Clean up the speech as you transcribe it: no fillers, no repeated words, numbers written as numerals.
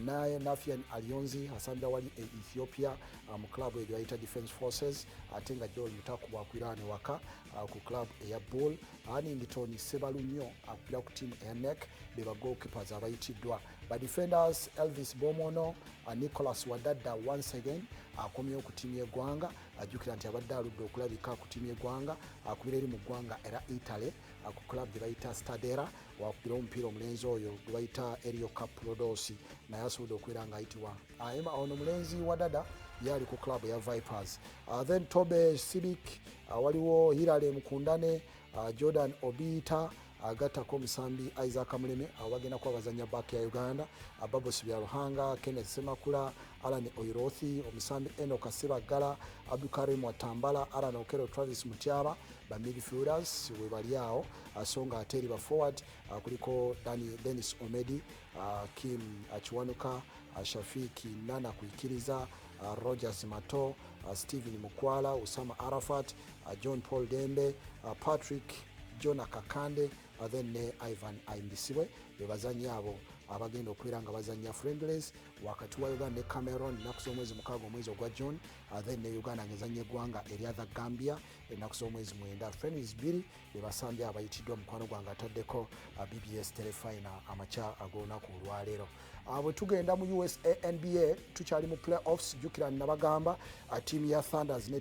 naye Nafian Alionzi asambira wali Ethiopia mu club eyo bayita Defence Forces ate nga Joel Mutaku bwakwirane waka ku club eya Bull. Anington Sebalunyo akupira ku team eya NEC be ba goalkeepers abayitiddwa. Ba defenders Elvis Bomono, Nicolas Wadada once again akomyewo ku team y'eggwanga ajjukira nti abadde aludde okulabika ku team y'eggwanga akubira eri mu ggwanga era Italy ku club gye bayita Stadera wakubira omupiira omulenzi oyo gwe bayita Elio Caprodosi naye asobodde okubeera nga ayitibwa ono mulenzi Wadada yali ku club ya Vipers. Then Tobe Sibic waliwo Hilale Mukundane, Jordan Obita agattako omusambi Isaac Muleme bagenda kuba bazanya back ya Uganda, Babos Byaruhanga, Kenneth Semakula, Alan Oirothi, omusambi Enoka Sebagala, Abdukarim Watambala, Alan Okero, Travis Mutyaba ba midfielders we bali awo asonga ateri ba forward kuliko Dennis Omedi, Kim Achiwanuka, Shafiki Nana kuikiriza, Rogers Mato, Steven Mukwala, Usama Arafat, John Paul Dembe, Patrick Jonah Kakande, then ne Ivan Aimbisiwe be bazanyi abo abagenda okubeera nga bazanya friendlies wakati wa Uganda ne Cameroon ennaku z'omwezi mukaaga omwezi ogwa June, then ne Uganda ngezanya eggwanga erya Gambia ennaku z'omwezi mwenda. Friendlies bbiri be basambye abayitiddwa mukwano gwange ataddeko BBS Terefayina amakya ag'olunaku olwaleero. Bwe tugenda mu USA NBA tukyali mu playoffs, jjukira nabagamba ttiimu ya Thunders ne